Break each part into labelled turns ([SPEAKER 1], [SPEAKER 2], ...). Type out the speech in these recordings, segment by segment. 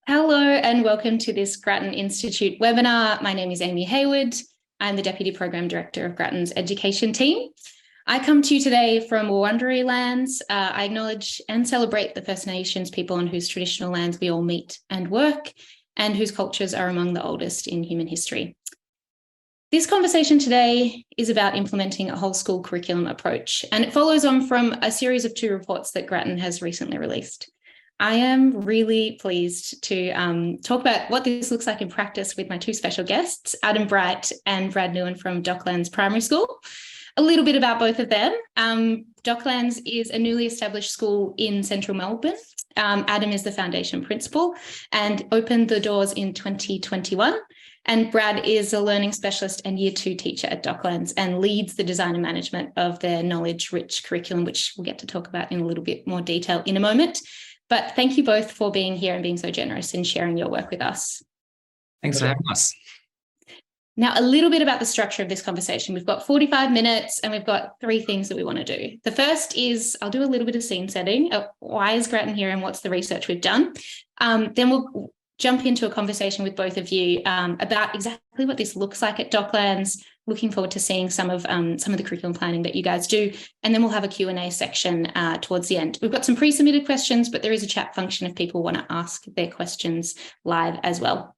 [SPEAKER 1] Hello and welcome to this Grattan Institute webinar. My name is Amy Hayward. I'm the Deputy Program Director of Grattan's education team. I come to you today from Wurundjeri lands. I acknowledge and celebrate the First Nations people on whose traditional lands we all meet and work, and whose cultures are among the oldest in human history. This conversation today is about implementing a whole school curriculum approach, and it follows on from a series of 2 reports that Grattan has recently released. I am really pleased to talk about what this looks like in practice with my 2 special guests, Adam Bright and Brad Nguyen from Docklands Primary School. A little bit about both of them. Docklands is a newly established school in central Melbourne. Adam is the foundation principal and opened the doors in 2021. And Brad is a learning specialist and year 2 teacher at Docklands and leads the design and management of their knowledge-rich curriculum, which we'll get to talk about in a little bit more detail in a moment. But thank you both for being here and being so generous in sharing your work with us.
[SPEAKER 2] Thanks for having us.
[SPEAKER 1] Now, a little bit about the structure of this conversation. We've got 45 minutes and we've got 3 things that we want to do. The first is I'll do a little bit of scene setting. Why is Grattan here and what's the research we've done? Then we'll jump into a conversation with both of you about exactly what this looks like at Docklands. Looking forward to seeing some of the curriculum planning that you guys do. And then we'll have a Q&A section towards the end. We've got some pre-submitted questions, but there is a chat function if people want to ask their questions live as well.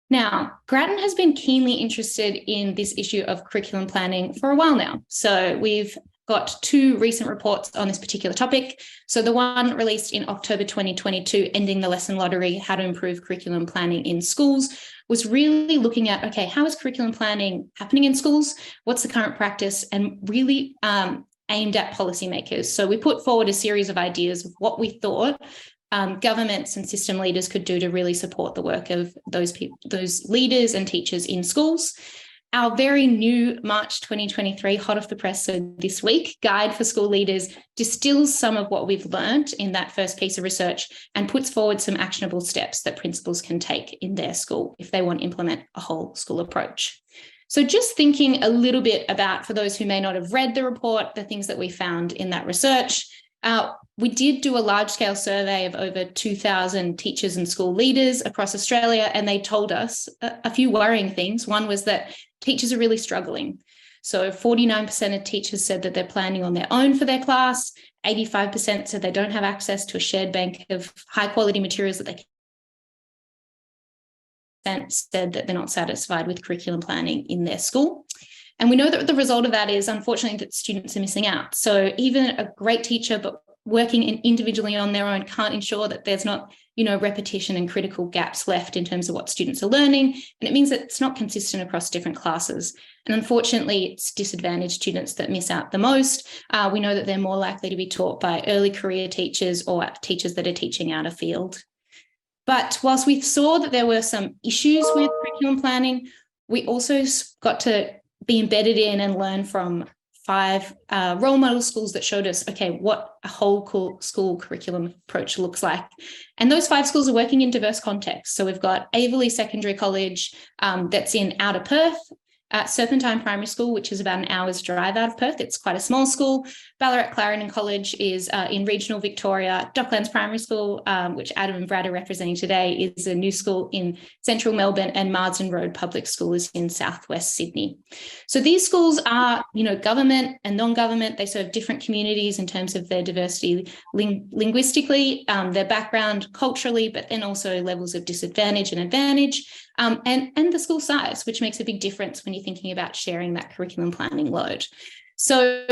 [SPEAKER 1] Now, Grattan has been keenly interested in this issue of curriculum planning for a while now. So we've got 2 recent reports on this particular topic. So the one released in October 2022, Ending the Lesson Lottery, How to Improve Curriculum Planning in Schools, was really looking at, okay, how is curriculum planning happening in schools? What's the current practice? And really aimed at policymakers. So we put forward a series of ideas of what we thought governments and system leaders could do to really support the work of those people, those leaders and teachers in schools. Our very new March 2023, hot off the press, so this week, Guide for School Leaders distills some of what we've learned in that first piece of research and puts forward some actionable steps that principals can take in their school if they want to implement a whole school approach. So just thinking a little bit about, for those who may not have read the report, the things that we found in that research. We did do a large-scale survey of over 2,000 teachers and school leaders across Australia, and they told us a few worrying things. One was that teachers are really struggling. So 49% of teachers said that they're planning on their own for their class. 85% said they don't have access to a shared bank of high-quality materials that they said that they're not satisfied with curriculum planning in their school. And we know that the result of that is, unfortunately, that students are missing out. So even a great teacher, but working individually on their own, can't ensure that there's not, repetition and critical gaps left in terms of what students are learning. And it means that it's not consistent across different classes. And unfortunately, it's disadvantaged students that miss out the most. We know that they're more likely to be taught by early career teachers or teachers that are teaching out of field. But whilst we saw that there were some issues with curriculum planning, we also got to be embedded in and learn from 5 role model schools that showed us, okay, what a whole school curriculum approach looks like. And those 5 schools are working in diverse contexts. So we've got Aveley Secondary College that's in outer Perth, Serpentine Primary School, which is about an hour's drive out of Perth. It's quite a small school. Ballarat Clarendon College is in regional Victoria. Docklands Primary School, which Adam and Brad are representing today, is a new school in central Melbourne, and Marsden Road Public School is in southwest Sydney. So these schools are, government and non-government. They serve different communities in terms of their diversity linguistically, their background culturally, but then also levels of disadvantage and advantage. And the school size, which makes a big difference when you're thinking about sharing that curriculum planning load. So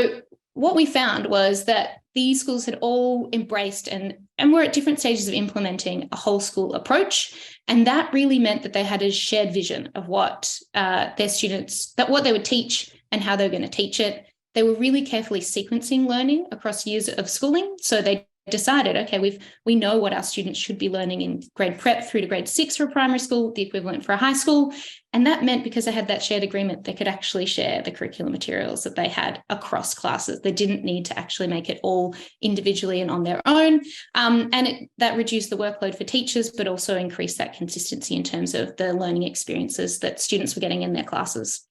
[SPEAKER 1] what we found was that these schools had all embraced and were at different stages of implementing a whole school approach. And that really meant that they had a shared vision of what their students, that what they would teach and how they were going to teach it. They were really carefully sequencing learning across years of schooling. So they decided, okay, we know what our students should be learning in grade prep through to grade 6 for a primary school, the equivalent for a high school. And that meant, because they had that shared agreement, they could actually share the curriculum materials that they had across classes. They didn't need to actually make it all individually and on their own. That reduced the workload for teachers, but also increased that consistency in terms of the learning experiences that students were getting in their classes.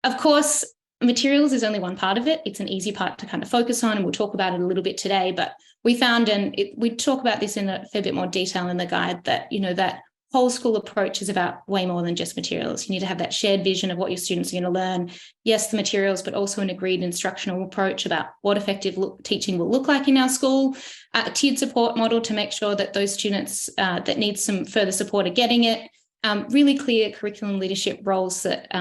[SPEAKER 1] Of course, materials is only one part of it. It's an easy part to kind of focus on, and we'll talk about it a little bit today. But we found, and we talk about this in a fair bit more detail in the guide, that, that whole school approach is about way more than just materials. You need to have that shared vision of what your students are going to learn. Yes, the materials, but also an agreed instructional approach about what effective teaching will look like in our school, a tiered support model to make sure that those students that need some further support are getting it, really clear curriculum leadership roles that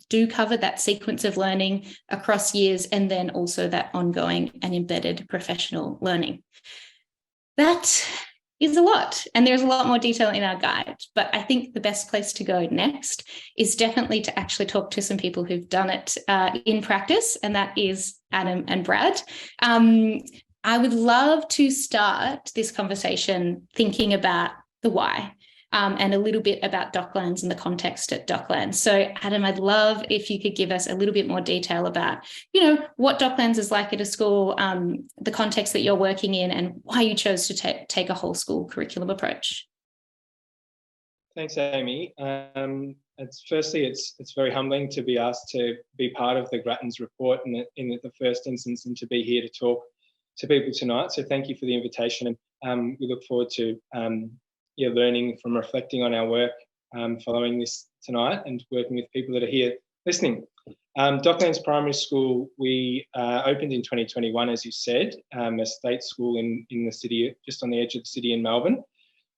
[SPEAKER 1] do cover that sequence of learning across years, and then also that ongoing and embedded professional learning. That is a lot, and there's a lot more detail in our guide, but I think the best place to go next is definitely to actually talk to some people who've done it in practice, and that is Adam and Brad. I would love to start this conversation thinking about the why, and a little bit about Docklands and the context at Docklands. So Adam, I'd love if you could give us a little bit more detail about, what Docklands is like at a school, the context that you're working in, and why you chose to take a whole school curriculum approach.
[SPEAKER 3] Thanks, Amy. It's very humbling to be asked to be part of the Grattan's report in the first instance, and to be here to talk to people tonight. So thank you for the invitation, and we look forward to learning from reflecting on our work following this tonight, and working with people that are here listening. Docklands Primary School, we opened in 2021, as you said, a state school in the city, just on the edge of the city in Melbourne.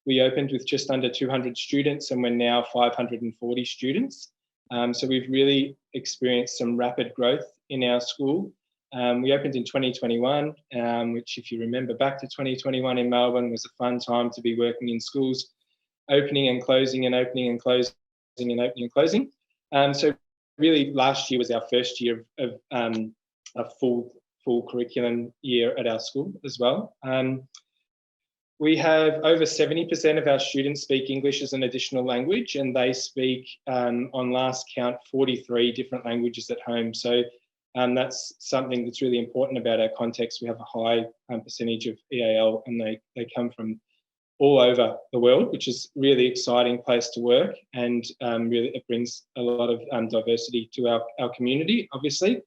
[SPEAKER 3] We opened with just under 200 students, and we're now 540 students. So we've really experienced some rapid growth in our school. We opened in 2021, which, if you remember back to 2021 in Melbourne, was a fun time to be working in schools, opening and closing and opening and closing and opening and closing. So really last year was our first year of a full curriculum year at our school as well. We have over 70% of our students speak English as an additional language, and they speak, on last count, 43 different languages at home. So that's something that's really important about our context. We have a high percentage of EAL, and they come from all over the world, which is a really exciting place to work, and really it brings a lot of diversity to our community, obviously.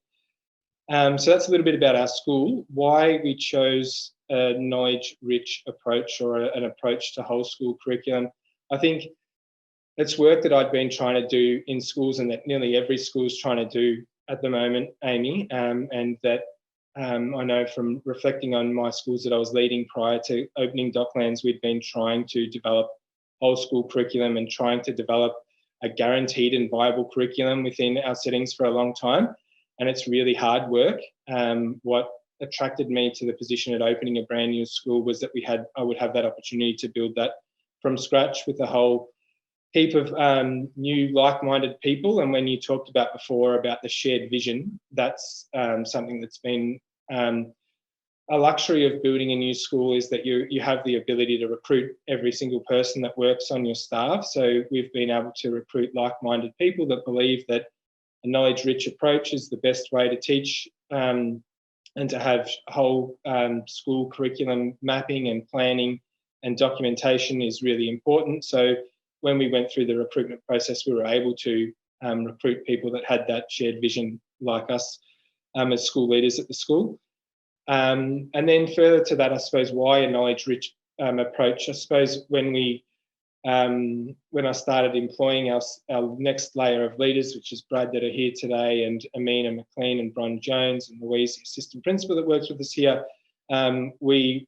[SPEAKER 3] So that's a little bit about our school, why we chose a knowledge-rich approach, or an approach to whole school curriculum. I think it's work that I'd been trying to do in schools, and that nearly every school is trying to do at the moment, Amy, and that I know from reflecting on my schools that I was leading prior to opening Docklands, we'd been trying to develop whole school curriculum and trying to develop a guaranteed and viable curriculum within our settings for a long time. And it's really hard work. What attracted me to the position at opening a brand new school was that I would have that opportunity to build that from scratch with a whole heap of new like-minded people. And when you talked about before about the shared vision, that's something that's been a luxury of building a new school, is that you have the ability to recruit every single person that works on your staff. So we've been able to recruit like-minded people that believe that a knowledge-rich approach is the best way to teach, and to have whole school curriculum mapping and planning and documentation is really important. So when we went through the recruitment process, we were able to recruit people that had that shared vision like us as school leaders at the school. And then further to that, I suppose, why a knowledge-rich approach? I suppose when I started employing our next layer of leaders, which is Brad that are here today, and Amina McLean and Bron Jones and Louise, the assistant principal that works with us here, we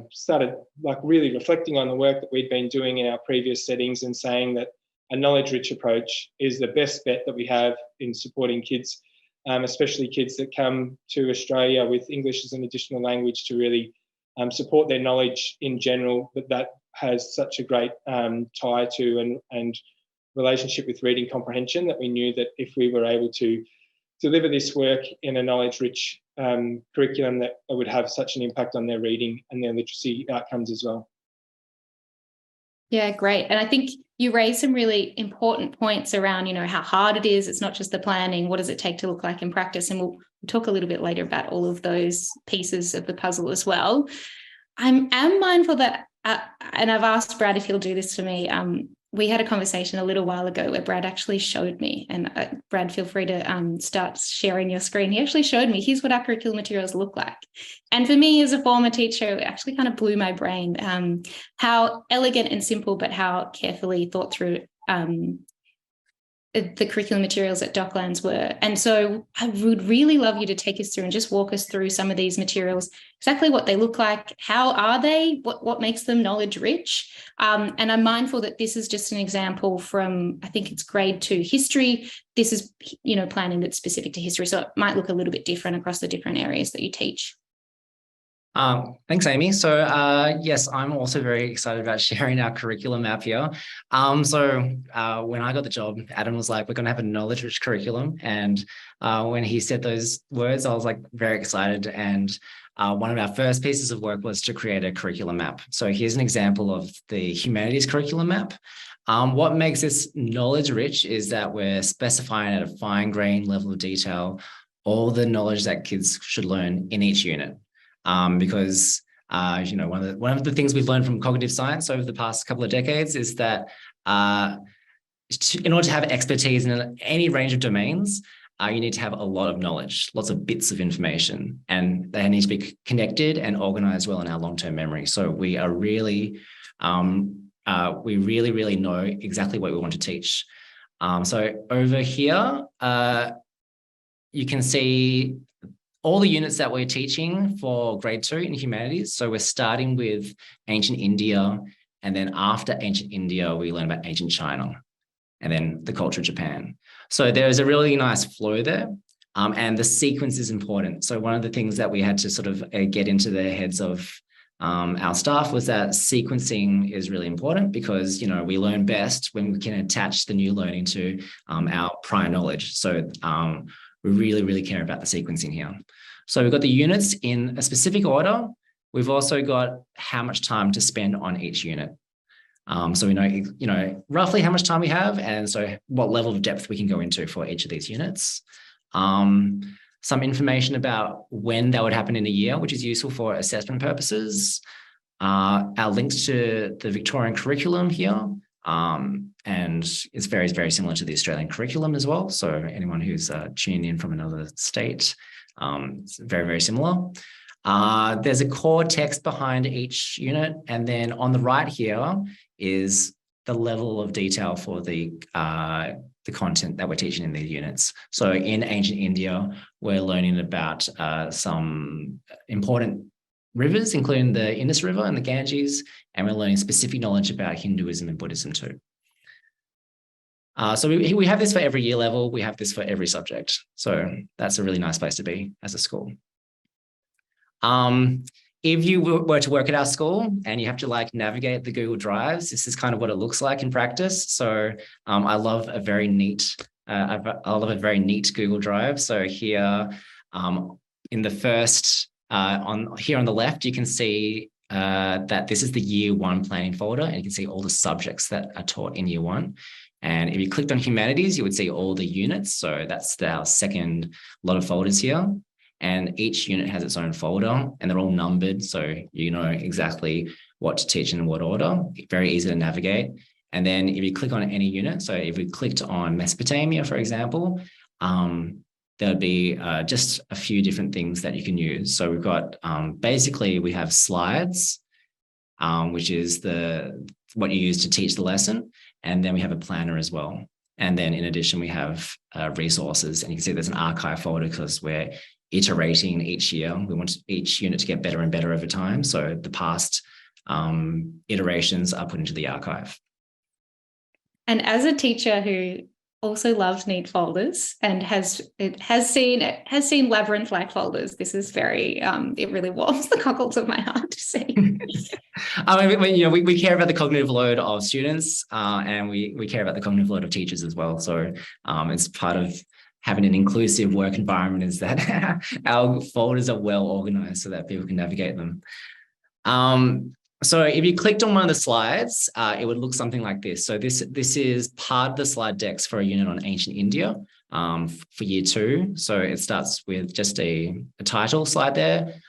[SPEAKER 3] started really reflecting on the work that we'd been doing in our previous settings, and saying that a knowledge-rich approach is the best bet that we have in supporting kids, especially kids that come to Australia with English as an additional language, to really support their knowledge in general, but that has such a great tie to and relationship with reading comprehension, that we knew that if we were able to deliver this work in a knowledge-rich curriculum, that it would have such an impact on their reading and their literacy outcomes as well.
[SPEAKER 1] Yeah, great. And I think you raised some really important points around, how hard it is. It's not just the planning. What does it take to look like in practice? And we'll talk a little bit later about all of those pieces of the puzzle as well. I am mindful that, and I've asked Brad if he'll do this for me, we had a conversation a little while ago where Brad actually showed me, and Brad, feel free to start sharing your screen. He actually showed me, here's what our curriculum materials look like. And for me as a former teacher, it actually kind of blew my brain, how elegant and simple, but how carefully thought through the curriculum materials at Docklands were. And so I would really love you to take us through and just walk us through some of these materials, exactly what they look like, how are they, what makes them knowledge rich. And I'm mindful that this is just an example from, I think it's grade 2 history. This is, planning that's specific to history. So it might look a little bit different across the different areas that you teach.
[SPEAKER 2] Thanks, Amy. So yes, I'm also very excited about sharing our curriculum map here. So when I got the job, Adam was like, we're going to have a knowledge-rich curriculum. And when he said those words, I was like very excited. And one of our first pieces of work was to create a curriculum map. So here's an example of the humanities curriculum map. What makes this knowledge-rich is that we're specifying at a fine-grained level of detail all the knowledge that kids should learn in each unit. Because one of the things we've learned from cognitive science over the past couple of decades is that in order to have expertise in any range of domains, you need to have a lot of knowledge, lots of bits of information, and they need to be connected and organized well in our long-term memory. So we are really, we really know exactly what we want to teach. So over here, you can see all the units that we're teaching for grade 2 in humanities. So we're starting with ancient India, and then after ancient India, we learn about ancient China, and then the culture of Japan. So there's a really nice flow there, and the sequence is important. So one of the things that we had to sort of get into the heads of our staff was that sequencing is really important, because we learn best when we can attach the new learning to our prior knowledge. So we really care about the sequencing here. So we've got the units in a specific order. We've also got how much time to spend on each unit. So we know, roughly how much time we have, and so what level of depth we can go into for each of these units. Some information about when that would happen in a year, which is useful for assessment purposes. Our links to the Victorian curriculum here. And it's very similar to the Australian curriculum as well. So anyone who's tuned in from another state, it's very similar. There's a core text behind each unit. And then on the right here is the level of detail for the content that we're teaching in these units. So in ancient India, we're learning about some important rivers, including the Indus River and the Ganges, and we're learning specific knowledge about Hinduism and Buddhism too. So we have this for every year level. We have this for every subject. So that's a really nice place to be as a school. If you were to work at our school and you have to navigate the Google Drives, this is kind of what it looks like in practice. So I love a very neat Google Drive. So here in the first, here on the left, you can see that this is the year 1 planning folder, and you can see all the subjects that are taught in year 1. And if you clicked on humanities, you would see all the units. So that's our second lot of folders here. And each unit has its own folder, and they're all numbered. So you know exactly what to teach in what order. Very easy to navigate. And then if you click on any unit, so if we clicked on Mesopotamia, for example, there'll be just a few different things that you can use. So we've got, basically we have slides, which is what you use to teach the lesson. And then we have a planner as well. And then in addition, we have resources, and you can see there's an archive folder because we're iterating each year. We want each unit to get better and better over time. So the past iterations are put into the archive.
[SPEAKER 1] And as a teacher who also loves neat folders and has seen labyrinth-like folders, this is very it really warms the cockles of my heart to see.
[SPEAKER 2] I mean, we care about the cognitive load of students, and we care about the cognitive load of teachers as well. So it's part of having an inclusive work environment is that our folders are well organized so that people can navigate them. So if you clicked on one of the slides, it would look something like this. So this is part of the slide decks for a unit on ancient India for year 2. So it starts with just a title slide there.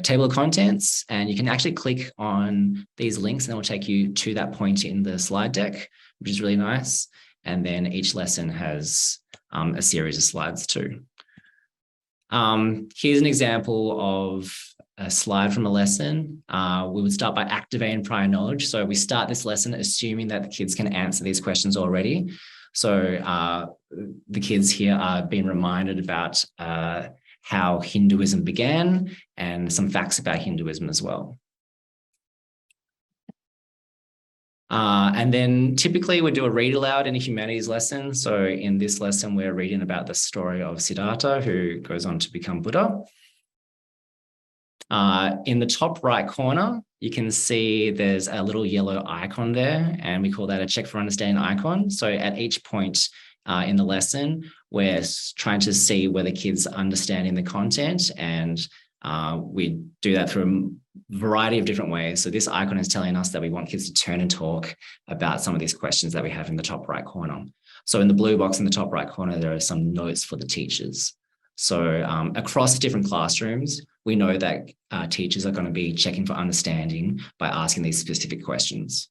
[SPEAKER 2] table of contents, and you can actually click on these links and it will take you to that point in the slide deck, which is really nice. And then each lesson has a series of slides too. Here's an example of a slide from a lesson. We would start by activating prior knowledge. So we start this lesson assuming that the kids can answer these questions already. So the kids here are being reminded about how Hinduism began and some facts about Hinduism as well. And then typically we do a read aloud in a humanities lesson. So in this lesson, we're reading about the story of Siddhartha, who goes on to become Buddha. In the top right corner, you can see there's a little yellow icon there, and we call that a check for understanding icon. So at each point in the lesson, we're trying to see whether kids are understanding the content, and we do that through a variety of different ways. So this icon is telling us that we want kids to turn and talk about some of these questions that we have in the top right corner. So in the blue box in the top right corner, there are some notes for the teachers. So across different classrooms, we know that teachers are going to be checking for understanding by asking these specific questions.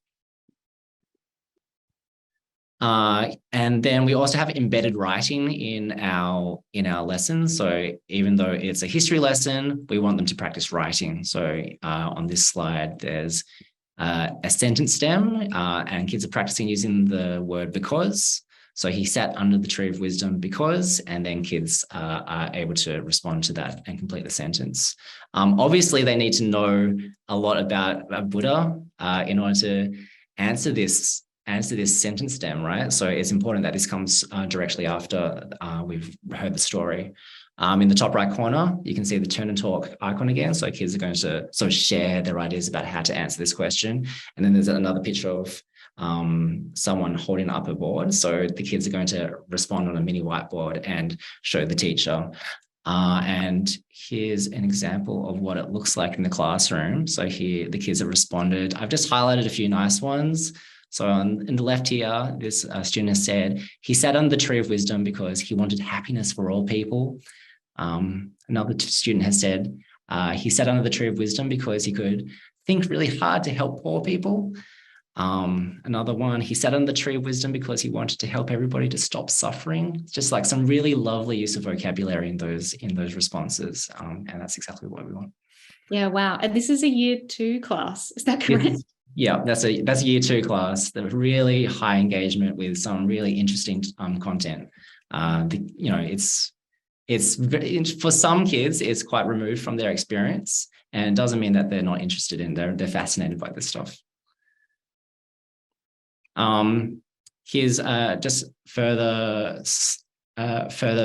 [SPEAKER 2] And then we also have embedded writing in our lessons. So even though it's a history lesson, we want them to practice writing. So on this slide, there's a sentence stem, and kids are practicing using the word because. So he sat under the tree of wisdom because, and then kids are able to respond to that and complete the sentence. Obviously, they need to know a lot about Buddha in order to answer this sentence stem, right? So it's important that this comes directly after we've heard the story. In the top right corner, you can see the turn and talk icon again. So kids are going to sort of share their ideas about how to answer this question. And then there's another picture of someone holding up a board. So the kids are going to respond on a mini whiteboard and show the teacher. And here's an example of what it looks like in the classroom. So here the kids have responded. I've just highlighted a few nice ones. So in the left here, this student has said, he sat under the tree of wisdom because he wanted happiness for all people. Another student has said, he sat under the tree of wisdom because he could think really hard to help poor people. Another one, he sat under the tree of wisdom because he wanted to help everybody to stop suffering. It's just like some really lovely use of vocabulary in those responses. And that's exactly what we want.
[SPEAKER 1] Yeah, wow. And this is a year 2 class. Is that correct?
[SPEAKER 2] Yeah, that's a year 2 class. The really high engagement with some really interesting content. It's for some kids, it's quite removed from their experience, and it doesn't mean that they're not interested in. They're fascinated by this stuff. Here's just further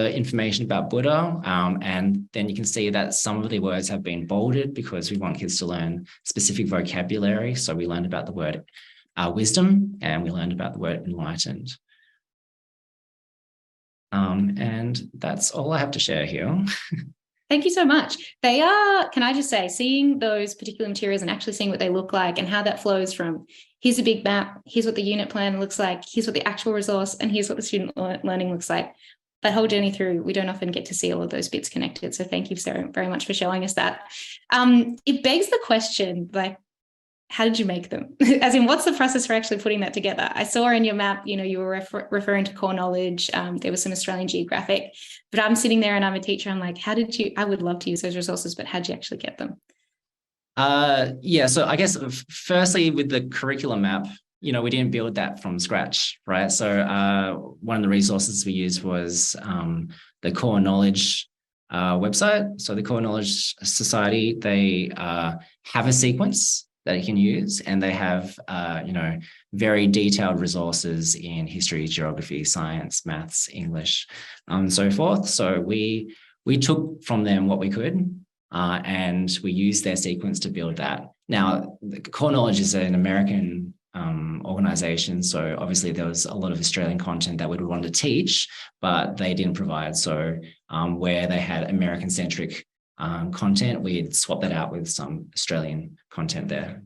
[SPEAKER 2] information about Buddha, and then you can see that some of the words have been bolded because we want kids to learn specific vocabulary. So we learned about the word wisdom, and we learned about the word enlightened. And that's all I have to share here.
[SPEAKER 1] Thank you so much. They are, can I just say, seeing those particular materials and actually seeing what they look like and how that flows from here's a big map, here's what the unit plan looks like, here's what the actual resource, and here's what the student learning looks like. That whole journey through, we don't often get to see all of those bits connected. So thank you so very much for showing us that. It begs the question, like, how did you make them? As in, what's the process for actually putting that together? I saw in your map, you were referring to core knowledge. There was some Australian geographic, but I'm sitting there and I'm a teacher. I'm like, I would love to use those resources, but how'd you actually get them?
[SPEAKER 2] So I guess firstly with the curriculum map, we didn't build that from scratch, right? So one of the resources we used was the Core Knowledge website. So the Core Knowledge Society, they have a sequence that you can use, and they have very detailed resources in history, geography, science, maths, English, and so forth. So we took from them what we could, and we used their sequence to build that. Now, the Core Knowledge is an American organization, so obviously there was a lot of Australian content that we would want to teach, but they didn't provide. So where they had American-centric content, we'd swap that out with some Australian content there.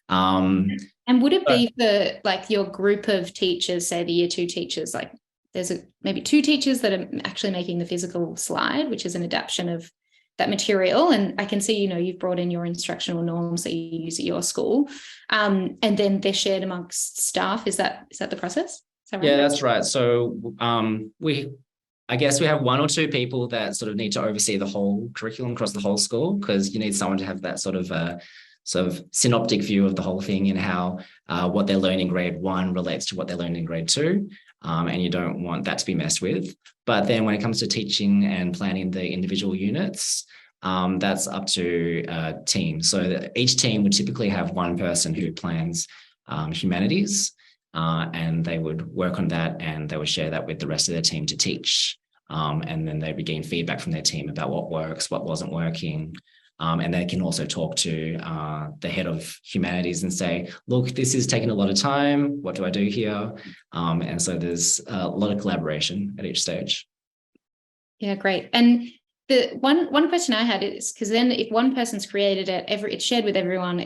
[SPEAKER 1] And would it be for like your group of teachers, say the year 2 teachers, like there's maybe 2 teachers that are actually making the physical slide, which is an adaptation of that material. And I can see, you've brought in your instructional norms that you use at your school, and then they're shared amongst staff. Is that the process? Is that right?
[SPEAKER 2] Yeah, that's right. So I guess we have one or two people that sort of need to oversee the whole curriculum across the whole school, because you need someone to have that sort of synoptic view of the whole thing, and how what they're learning in grade 1 relates to what they're learning in grade 2. And you don't want that to be messed with. But then when it comes to teaching and planning the individual units, that's up to teams. So each team would typically have one person who plans humanities, and they would work on that, and they would share that with the rest of their team to teach. And then they would gain feedback from their team about what works, what wasn't working. And they can also talk to the head of humanities and say, look, this is taking a lot of time. What do I do here? And so there's a lot of collaboration at each stage.
[SPEAKER 1] Yeah, great. And the one question I had is, because then if one person's created it, it's shared with everyone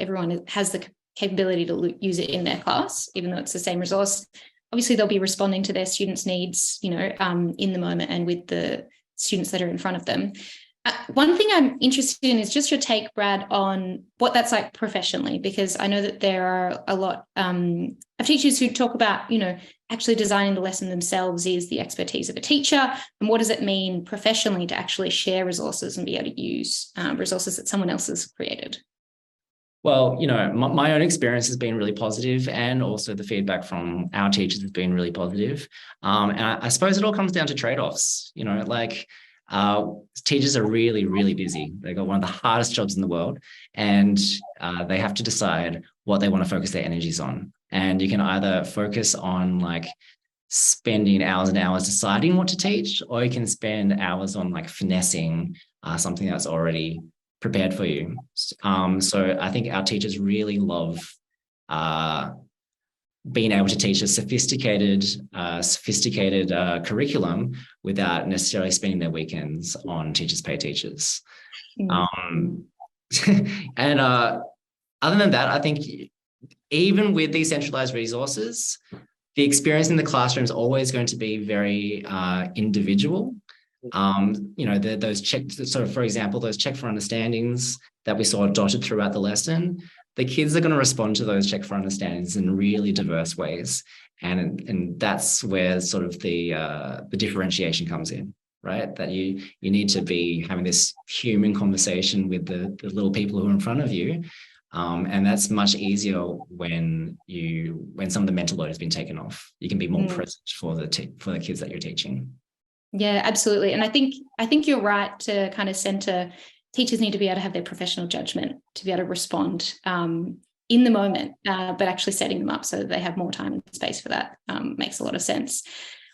[SPEAKER 1] has the capability to use it in their class, even though it's the same resource. Obviously, they'll be responding to their students' needs, in the moment and with the students that are in front of them. One thing I'm interested in is just your take, Brad, on what that's like professionally, because I know that there are a lot of teachers who talk about, actually designing the lesson themselves is the expertise of a teacher. And what does it mean professionally to actually share resources and be able to use resources that someone else has created?
[SPEAKER 2] Well, my own experience has been really positive, and also the feedback from our teachers has been really positive. And I suppose it all comes down to trade-offs. Teachers are really, really busy. They've got one of the hardest jobs in the world, and they have to decide what they want to focus their energies on. And you can either focus on spending hours and hours deciding what to teach, or you can spend hours on finessing something that's already prepared for you. So I think our teachers really love being able to teach a sophisticated curriculum without necessarily spending their weekends on teachers pay teachers. And other than that, I think even with these centralized resources, the experience in the classroom is always going to be very individual. Those checks, so for example, those check for understandings that we saw dotted throughout the lesson, the kids are going to respond to those check for understandings in really diverse ways. And that's where sort of the differentiation comes in, right? That you need to be having this human conversation with the little people who are in front of you. And that's much easier when some of the mental load has been taken off. You can be more present for the kids that you're teaching.
[SPEAKER 1] Yeah, absolutely. And I think you're right to kind of center. Teachers need to be able to have their professional judgment to be able to respond in the moment, but actually setting them up so that they have more time and space for that makes a lot of sense.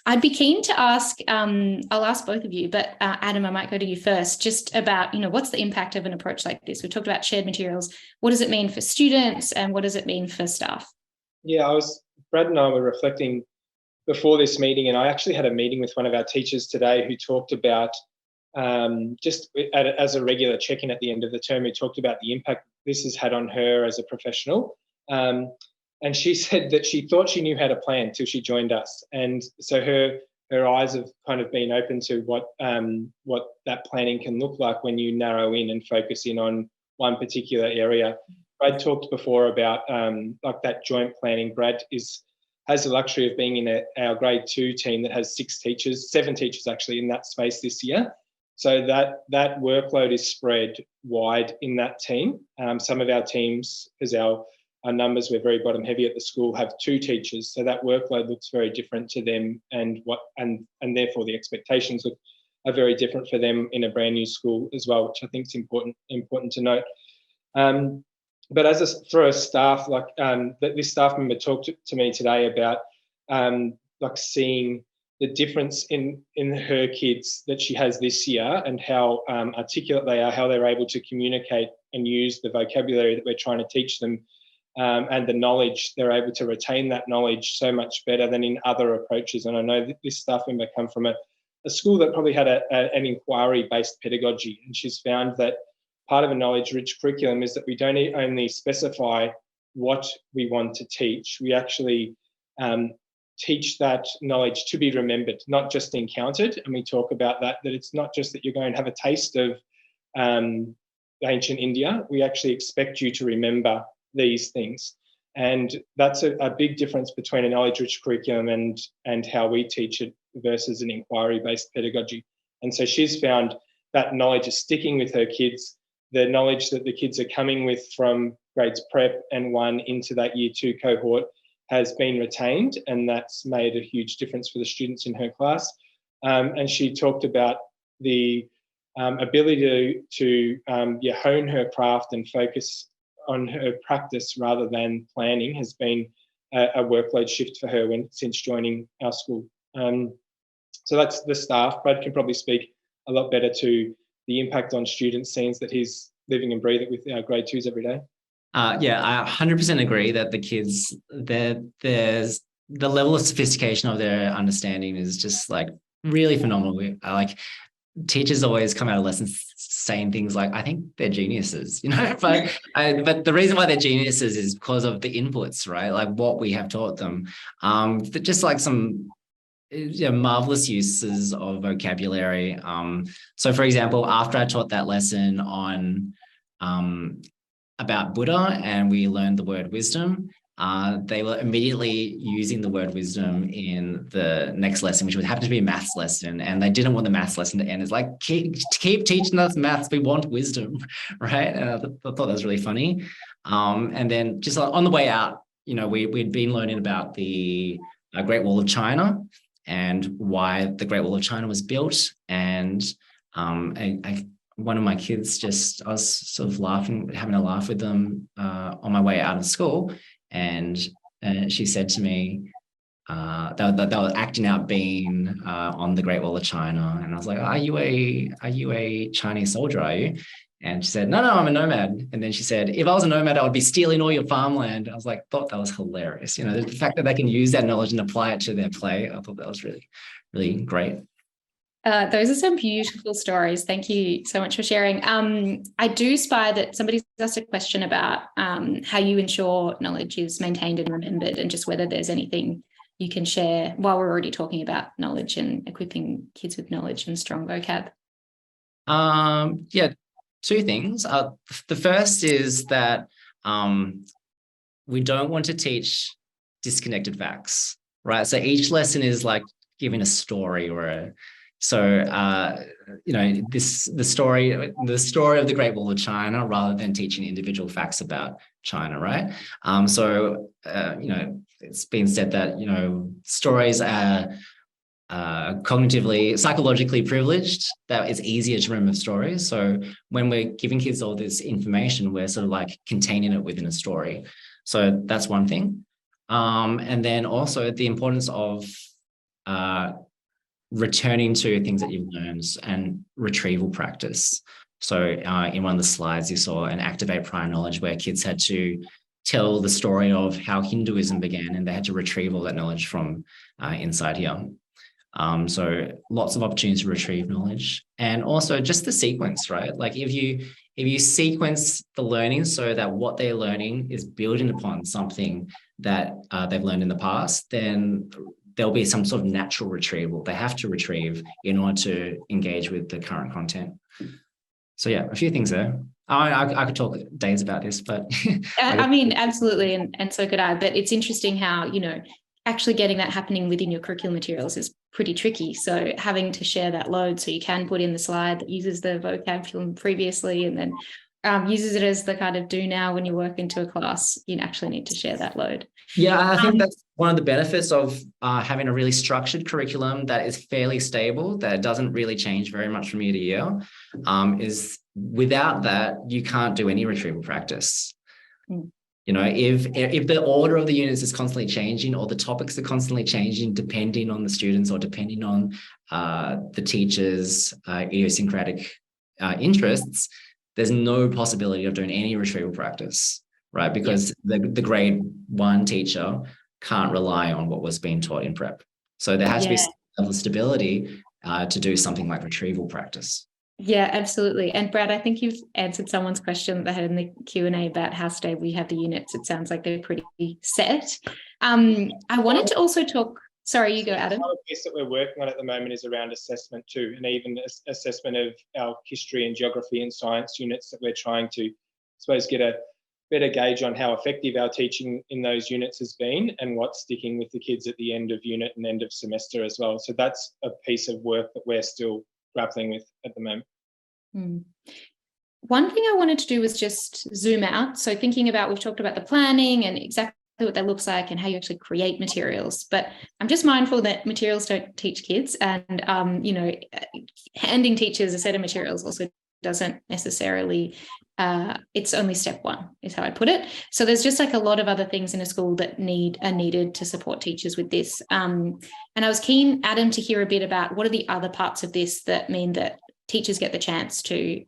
[SPEAKER 1] I'd be keen to ask, I'll ask both of you, but Adam, I might go to you first, just about, what's the impact of an approach like this? We talked about shared materials. What does it mean for students and what does it mean for staff?
[SPEAKER 3] Yeah, Brad and I were reflecting before this meeting, and I actually had a meeting with one of our teachers today who talked about just as a regular check-in at the end of the term, who talked about the impact this has had on her as a professional. And she said that she thought she knew how to plan till she joined us. And so her eyes have kind of been open to what that planning can look like when you narrow in and focus in on one particular area. Brad talked before about that joint planning. Brad has the luxury of being in our grade 2 team that has 7 teachers actually in that space this year. So that workload is spread wide in that team. Some of our teams, because our numbers, we're very bottom heavy at the school, have 2 teachers. So that workload looks very different to them, and therefore the expectations are very different for them in a brand new school as well, which I think is important to note. But for a staff, this staff member talked to me today about seeing the difference in her kids that she has this year and how articulate they are, how they're able to communicate and use the vocabulary that we're trying to teach them, and the knowledge. They're able to retain that knowledge so much better than in other approaches. And I know that this staff member come from a school that probably had an inquiry-based pedagogy, and she's found that part of a knowledge-rich curriculum is that we don't only specify what we want to teach, we actually teach that knowledge to be remembered, not just encountered. And we talk about that it's not just that you're going to have a taste of ancient India. We actually expect you to remember these things. And that's a big difference between a knowledge-rich curriculum and how we teach it versus an inquiry-based pedagogy. And so she's found that knowledge is sticking with her kids. The knowledge that the kids are coming with from grades prep and 1 into that year 2 cohort has been retained, and that's made a huge difference for the students in her class. And she talked about the ability to hone her craft and focus on her practice rather than planning has been a workload shift for her since joining our school. So that's the staff. Brad can probably speak a lot better to the impact on students, scenes that he's living and breathing with our grade 2s every day.
[SPEAKER 2] Yeah, I 100% agree that the kids, there's the level of sophistication of their understanding is just like really phenomenal. Like teachers always come out of lessons saying things like, I think they're geniuses, but the reason why they're geniuses is because of the inputs, right? Like what we have taught them. Just like some marvelous uses of vocabulary. So for example, after I taught that lesson on about Buddha and we learned the word wisdom, they were immediately using the word wisdom in the next lesson, which would happen to be a maths lesson, and they didn't want the maths lesson to end. It's like, keep teaching us maths, we want wisdom, right? And I thought that was really funny. And then just on the way out, we'd been learning about the Great Wall of China and why the Great Wall of China was built. And one of my kids I was sort of having a laugh with them on my way out of school. And she said to me, they were acting out being on the Great Wall of China. And I was like, are you a Chinese soldier, are you? And she said, no, I'm a nomad. And then she said, if I was a nomad, I would be stealing all your farmland. I was like, thought that was hilarious. The fact that they can use that knowledge and apply it to their play, I thought that was really, really great.
[SPEAKER 1] Those are some beautiful stories. Thank you so much for sharing. I do spy that somebody's asked a question about how you ensure knowledge is maintained and remembered, and just whether there's anything you can share while we're already talking about knowledge and equipping kids with knowledge and strong vocab.
[SPEAKER 2] Yeah, 2 things. The first is that we don't want to teach disconnected facts, right? So each lesson is like giving a story or the story of the Great Wall of China, rather than teaching individual facts about China, right? It's been said that, stories are cognitively, psychologically privileged, that it's easier to remember stories. So when we're giving kids all this information, we're sort of like containing it within a story. So that's one thing. And then also the importance of returning to things that you've learned and retrieval practice. So in one of the slides, you saw an activate prior knowledge where kids had to tell the story of how Hinduism began, and they had to retrieve all that knowledge from inside here. So lots of opportunities to retrieve knowledge, and also just the sequence, right? Like if you sequence the learning so that what they're learning is building upon something that they've learned in the past, then there'll be some sort of natural retrieval. They have to retrieve in order to engage with the current content. So yeah, a few things there. I could talk days about this, but
[SPEAKER 1] I mean, absolutely, and so could I. But it's interesting how actually getting that happening within your curriculum materials is pretty tricky. So having to share that load so you can put in the slide that uses the vocab from previously, and then uses it as the kind of do now when you work into a class, you actually need to share that load.
[SPEAKER 2] Yeah, I think that's one of the benefits of having a really structured curriculum that is fairly stable, that doesn't really change very much from year to year, is without that, you can't do any retrieval practice. If the order of the units is constantly changing, or the topics are constantly changing depending on the students or depending on the teachers' idiosyncratic interests, there's no possibility of doing any retrieval practice, right? Because the grade 1 teacher can't rely on what was being taught in prep. So there has to be some level of stability to do something like retrieval practice.
[SPEAKER 1] Yeah, absolutely. And Brad, I think you've answered someone's question that they had in the Q&A about how stable you have the units. It sounds like they're pretty set. I wanted to also talk Sorry, you go, Adam.
[SPEAKER 3] Another piece that we're working on at the moment is around assessment too, and even assessment of our history and geography and science units that we're trying to, I suppose, get a better gauge on how effective our teaching in those units has been and what's sticking with the kids at the end of unit and end of semester as well. So that's a piece of work that we're still grappling with at the moment.
[SPEAKER 1] One thing I wanted to do was just zoom out. So thinking about, we've talked about the planning and exactly what that looks like and how you actually create materials. But I'm just mindful that materials don't teach kids, and handing teachers a set of materials also doesn't necessarily, it's only step one, is how I put it. So there's just like a lot of other things in a school that are needed to support teachers with this. And I was keen, Adam, to hear a bit about what are the other parts of this that mean that teachers get the chance to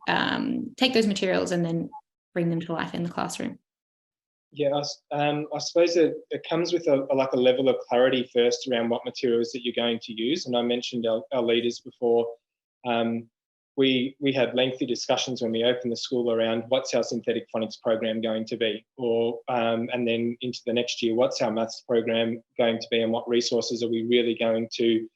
[SPEAKER 1] take those materials and then bring them to life in the classroom.
[SPEAKER 3] Yeah, I suppose it comes with a level of clarity first around what materials that you're going to use. And I mentioned our leaders before. We had lengthy discussions when we opened the school around what's our synthetic phonics program going to be, or and then into the next year, what's our maths program going to be, and what resources are we really going to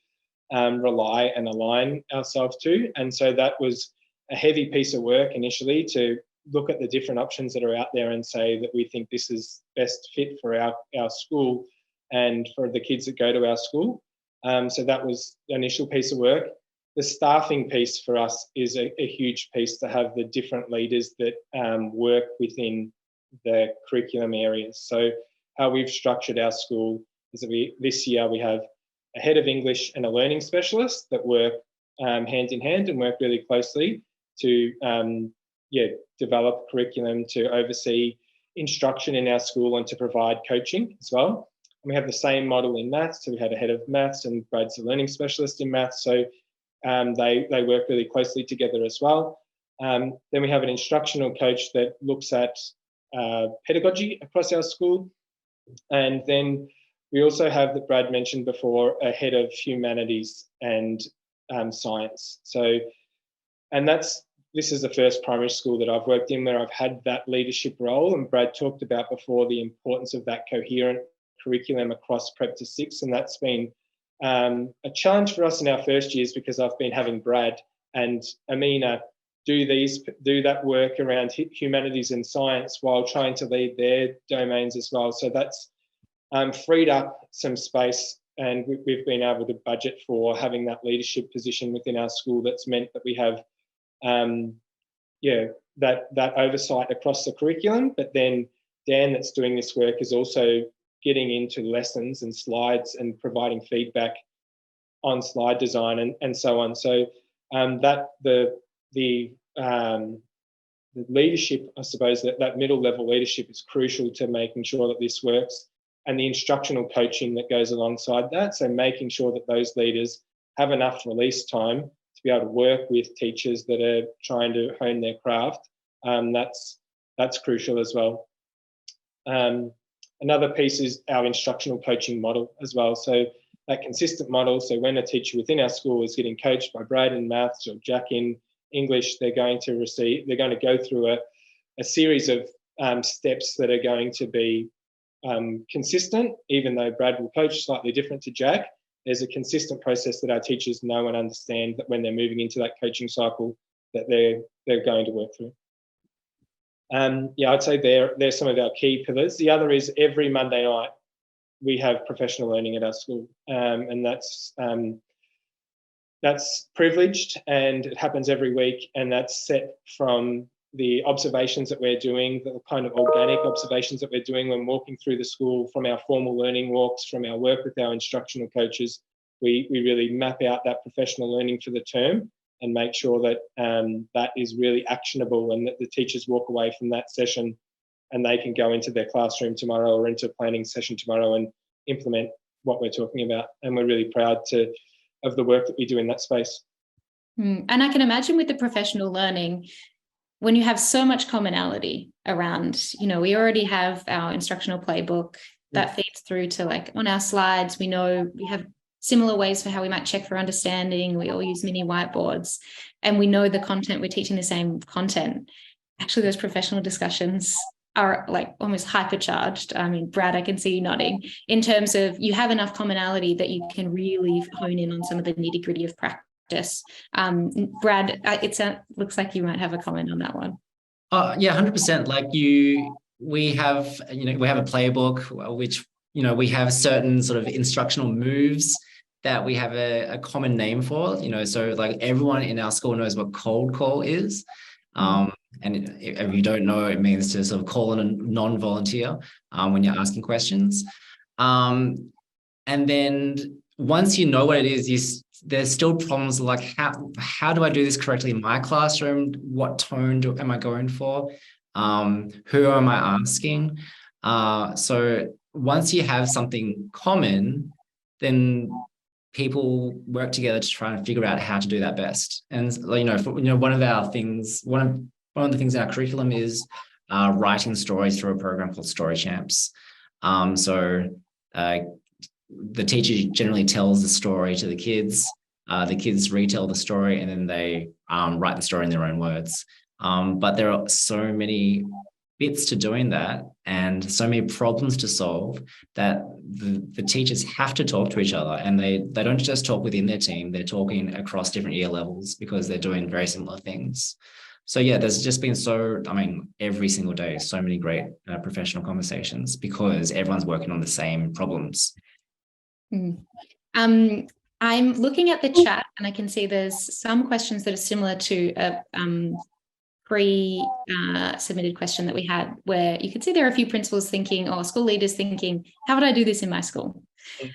[SPEAKER 3] rely and align ourselves to. And so that was a heavy piece of work initially, to look at the different options that are out there and say that we think this is best fit for our school and for the kids that go to our school. So that was the initial piece of work. The staffing piece for us is a huge piece, to have the different leaders that work within the curriculum areas. So how we've structured our school is that this year we have a head of English and a learning specialist that work hand in hand and work really closely to develop curriculum, to oversee instruction in our school and to provide coaching as well. And we have the same model in maths. So we had a head of maths and Brad's a learning specialist in maths. So they work really closely together as well. Then we have an instructional coach that looks at pedagogy across our school. And then we also have, that Brad mentioned before, a head of humanities and science. So, and this is the first primary school that I've worked in where I've had that leadership role. And Brad talked about before the importance of that coherent curriculum across prep to 6. And that's been a challenge for us in our first years, because I've been having Brad and Amina do that work around humanities and science while trying to lead their domains as well. So that's freed up some space, and we've been able to budget for having that leadership position within our school. That's meant that we have that oversight across the curriculum. But then Dan, that's doing this work, is also getting into lessons and slides and providing feedback on slide design and so on. So that the leadership, I suppose, that middle level leadership is crucial to making sure that this works, and the instructional coaching that goes alongside that. So making sure that those leaders have enough release time to be able to work with teachers that are trying to hone their craft. That's crucial as well. Another piece is our instructional coaching model as well. So that consistent model. So when a teacher within our school is getting coached by Brad in maths or Jack in English, they're going to go through a series of steps that are going to be consistent. Even though Brad will coach slightly different to Jack, there's a consistent process that our teachers know and understand that when they're moving into that coaching cycle that they're going to work through. I'd say they're some of our key pillars. The other is every Monday night we have professional learning at our school, and that's privileged, and it happens every week, and that's set from the observations that we're doing, the kind of organic observations that we're doing when walking through the school, from our formal learning walks, from our work with our instructional coaches. We really map out that professional learning for the term and make sure that that is really actionable, and that the teachers walk away from that session and they can go into their classroom tomorrow or into a planning session tomorrow and implement what we're talking about. And we're really proud of the work that we do in that space.
[SPEAKER 1] And I can imagine with the professional learning, when you have so much commonality around, we already have our instructional playbook that feeds through to, like, on our slides, we know we have similar ways for how we might check for understanding. We all use mini whiteboards, and we know the content, we're teaching the same content. Actually, those professional discussions are like almost hypercharged. I mean, Brad, I can see you nodding, in terms of you have enough commonality that you can really hone in on some of the nitty-gritty of practice. Brad, looks like you might have a comment on that one.
[SPEAKER 2] Yeah, 100%. Like we have a playbook, which, we have certain sort of instructional moves that we have a common name for, so like everyone in our school knows what cold call is. And if you don't know, it means to sort of call in a non-volunteer when you're asking questions. And then once you know what it is, there's still problems like how do I do this correctly in my classroom? What tone am I going for? Who am I asking? So once you have something common, then people work together to try and figure out how to do that best. And one of the things in our curriculum is writing stories through a program called Story Champs. The teacher generally tells the story to the kids retell the story, and then they write the story in their own words. But there are so many bits to doing that and so many problems to solve that the teachers have to talk to each other, and they don't just talk within their team, they're talking across different year levels because they're doing very similar things. So yeah, there's just been every single day, so many great professional conversations because everyone's working on the same problems.
[SPEAKER 1] I'm looking at the chat and I can see there's some questions that are similar to a pre-submitted question that we had, where you could see there are a few principals thinking, or school leaders thinking, how would I do this in my school?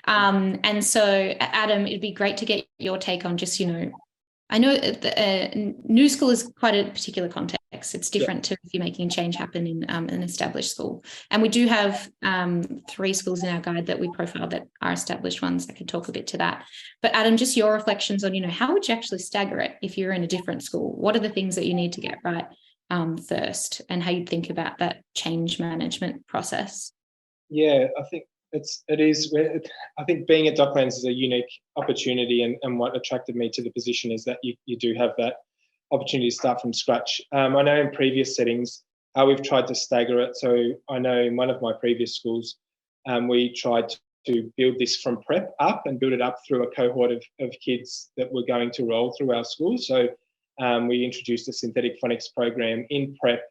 [SPEAKER 1] And so, Adam, it'd be great to get your take on just, I know new school is quite a particular context. It's different to if you're making change happen in an established school. And we do have 3 schools in our guide that we profile that are established ones. I could talk a bit to that. But Adam, just your reflections on, how would you actually stagger it if you're in a different school? What are the things that you need to get right first, and how you think about that change management process?
[SPEAKER 3] Yeah, I think I think being at Docklands is a unique opportunity, and what attracted me to the position is that you do have that opportunity to start from scratch. I know in previous settings we've tried to stagger it. So I know in one of my previous schools we tried to build this from prep up and build it up through a cohort of kids that were going to roll through our school. So we introduced a synthetic phonics program in prep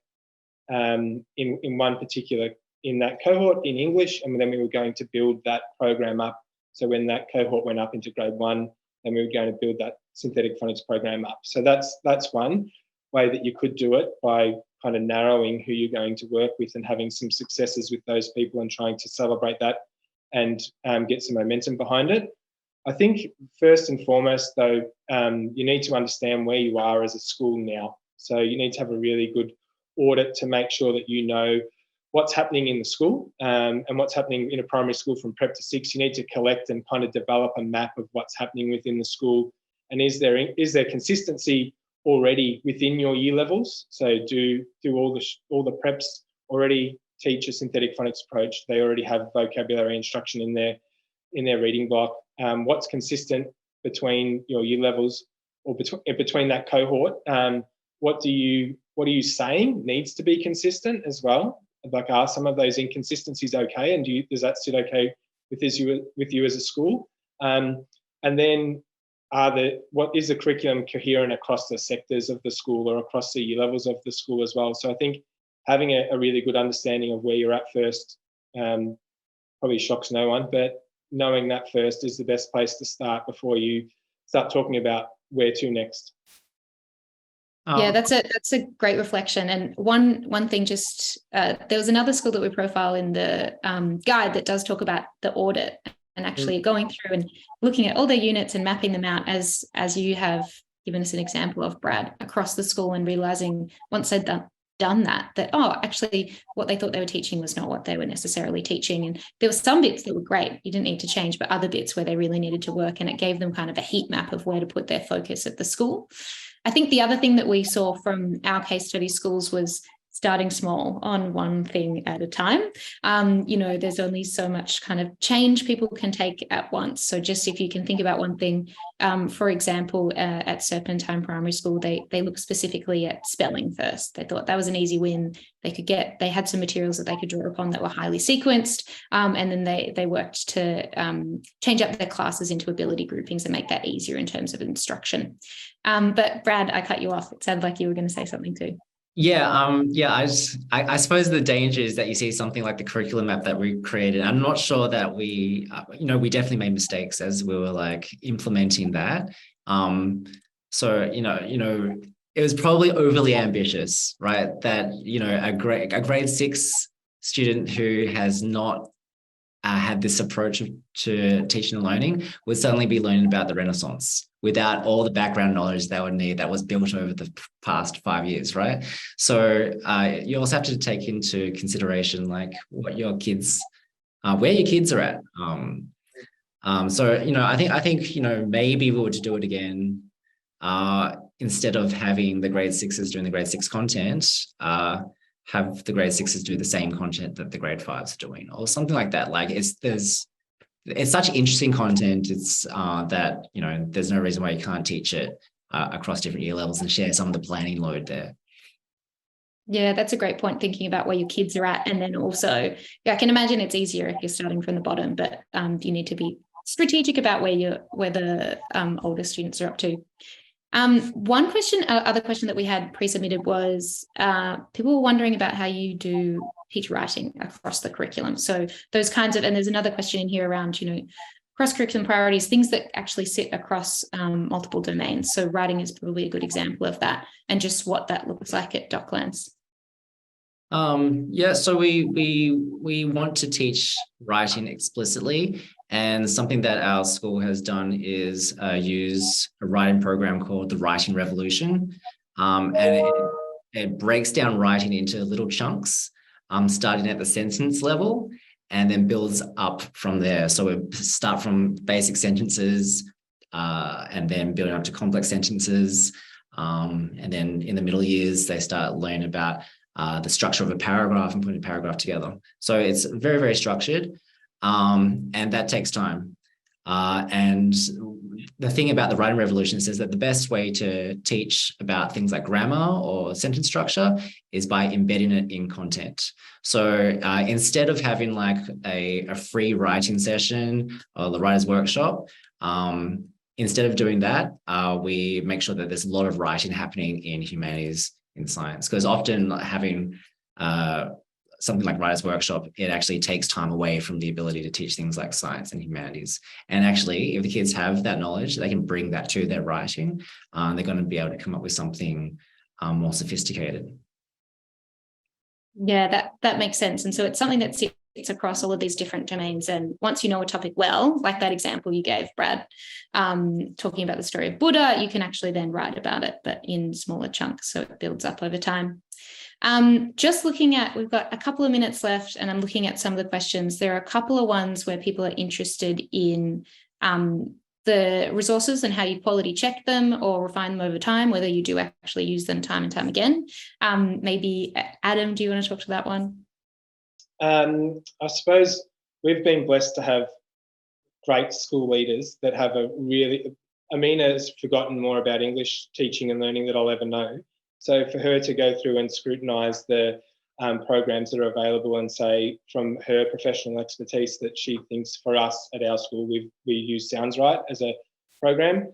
[SPEAKER 3] in one particular in that cohort in English, and then we were going to build that program up. So when that cohort went up into grade 1, then we were going to build that synthetic phonics program up. So that's one way that you could do it, by kind of narrowing who you're going to work with and having some successes with those people and trying to celebrate that and get some momentum behind it. I think first and foremost, though, you need to understand where you are as a school now. So you need to have a really good audit to make sure that you know what's happening in the school and what's happening in a primary school from prep to 6. You need to collect and kind of develop a map of what's happening within the school. And is there consistency already within your year levels? So do all the preps already teach a synthetic phonics approach? They already have vocabulary instruction in their reading block. What's consistent between your year levels or between that cohort? What are you saying needs to be consistent as well? Like, are some of those inconsistencies okay? And does that sit okay with you as a school? And then what is the curriculum coherent across the sectors of the school or across the year levels of the school as well? So I think having a really good understanding of where you're at first probably shocks no one, but knowing that first is the best place to start before you start talking about where to next.
[SPEAKER 1] Yeah, that's a great reflection. And one thing, just there was another school that we profile in the guide that does talk about the audit and actually going through and looking at all their units and mapping them out as you have given us an example of, Brad, across the school, and realizing once they'd done that actually what they thought they were teaching was not what they were necessarily teaching. And there were some bits that were great, you didn't need to change, but other bits where they really needed to work, and it gave them kind of a heat map of where to put their focus at the school. I think the other thing that we saw from our case study schools was starting small on one thing at a time. There's only so much kind of change people can take at once. So just if you can think about one thing, for example, at Serpentine Primary School, they looked specifically at spelling first. They thought that was an easy win. They had some materials that they could draw upon that were highly sequenced. And then they worked to change up their classes into ability groupings and make that easier in terms of instruction. But Brad, I cut you off. It sounded like you were going to say something too.
[SPEAKER 2] I suppose the danger is that you see something like the curriculum map that we created. I'm not sure that we definitely made mistakes as we were like implementing that. It was probably overly ambitious, right? That, a grade 6 student who has not had this approach to teaching and learning would suddenly be learning about the Renaissance without all the background knowledge they would need that was built over the past 5 years, right? So you also have to take into consideration like what your kids, where your kids are at. I think maybe we were to do it again, instead of having the grade 6s doing the grade 6 content, have the grade 6s do the same content that the grade 5s are doing, or something like that. Like it's such interesting content. It's that there's no reason why you can't teach it across different year levels and share some of the planning load there.
[SPEAKER 1] Yeah, that's a great point, thinking about where your kids are at. And then also, I can imagine it's easier if you're starting from the bottom, but you need to be strategic about where the older students are up to. One other question that we had pre-submitted was people were wondering about how you do teach writing across the curriculum. So those kinds of, and there's another question in here around, cross-curriculum priorities, things that actually sit across multiple domains. So writing is probably a good example of that, and just what that looks like at Docklands.
[SPEAKER 2] So we want to teach writing explicitly, and something that our school has done is use a writing program called the Writing Revolution, and it breaks down writing into little chunks, starting at the sentence level and then builds up from there. So we start from basic sentences and then building up to complex sentences, and then in the middle years they start learning about the structure of a paragraph and putting a paragraph together. So it's very, very structured, and that takes time. And the thing about the Writing Revolution says that the best way to teach about things like grammar or sentence structure is by embedding it in content. So instead of having like a free writing session or the writer's workshop, instead of doing that, we make sure that there's a lot of writing happening in humanities, in science, because often having something like writer's workshop, it actually takes time away from the ability to teach things like science and humanities. And actually, if the kids have that knowledge, they can bring that to their writing. They're going to be able to come up with something more sophisticated.
[SPEAKER 1] Yeah, that makes sense. And so it's something that sits across all of these different domains. And once you know a topic well, like that example you gave, Brad, talking about the story of Buddha, you can actually then write about it, but in smaller chunks. So it builds up over time. Just looking at, we've got a couple of minutes left, and I'm looking at some of the questions. There are a couple of ones where people are interested in the resources and how you quality check them or refine them over time, whether you do actually use them time and time again. Maybe Adam, do you want to talk to that one?
[SPEAKER 3] I suppose we've been blessed to have great school leaders that have Amina has forgotten more about English teaching and learning than I'll ever know. So for her to go through and scrutinise the programs that are available and say from her professional expertise that she thinks for us at our school we use Sounds Right as a program,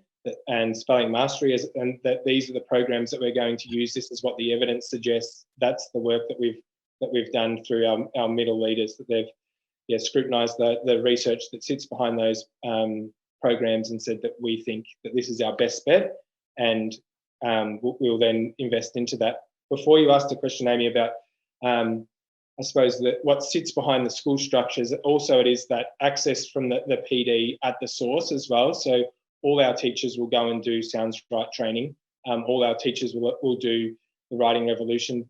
[SPEAKER 3] and Spelling Mastery and that these are the programs that we're going to use. This is what the evidence suggests. That's the work that we've done through our middle leaders, that they've scrutinised the research that sits behind those programs and said that we think that this is our best bet, and we'll then invest into that. Before you asked the question, Amy, about I suppose that what sits behind the school structures, also it is that access from the PD at the source as well. So all our teachers will go and do Sounds Right training. All our teachers will do the Writing Revolution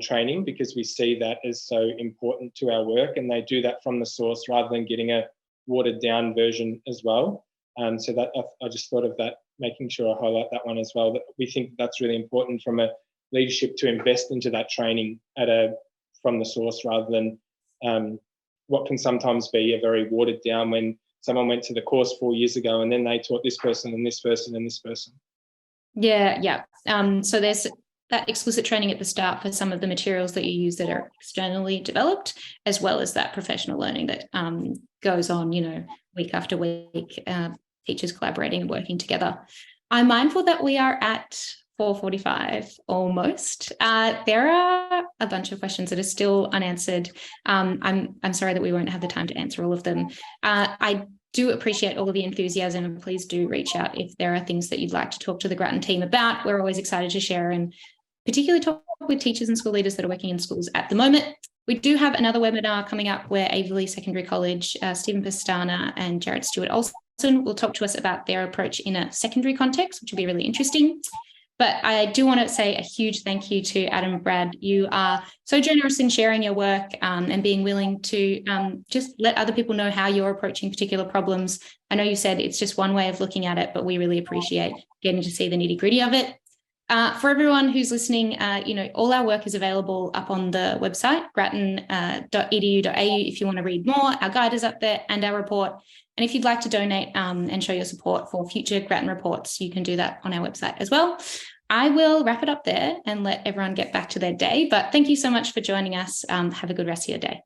[SPEAKER 3] training, because we see that as so important to our work, and they do that from the source rather than getting a watered down version as well. So that I just thought of that, making sure I highlight that one as well, that we think that's really important from a leadership to invest into that training from the source, rather than what can sometimes be a very watered down when someone went to the course 4 years ago and then they taught this person and this person and this person.
[SPEAKER 1] Yeah. So there's that explicit training at the start for some of the materials that you use that are externally developed, as well as that professional learning that goes on, week after week, teachers collaborating and working together. I'm mindful that we are at 4:45 almost. There are a bunch of questions that are still unanswered. I'm sorry that we won't have the time to answer all of them. I do appreciate all of the enthusiasm, and please do reach out if there are things that you'd like to talk to the Grattan team about. We're always excited to share and particularly talk with teachers and school leaders that are working in schools at the moment. We do have another webinar coming up where Aveley Secondary College, Stephen Pastana and Jared Stewart-Olson will talk to us about their approach in a secondary context, which will be really interesting. But I do want to say a huge thank you to Adam and Brad. You are so generous in sharing your work and being willing to just let other people know how you're approaching particular problems. I know you said it's just one way of looking at it, but we really appreciate getting to see the nitty-gritty of it. For everyone who's listening, all our work is available up on the website, grattan.edu.au, if you want to read more. Our guide is up there and our report. And if you'd like to donate and show your support for future Grattan reports, you can do that on our website as well. I will wrap it up there and let everyone get back to their day. But thank you so much for joining us. Have a good rest of your day.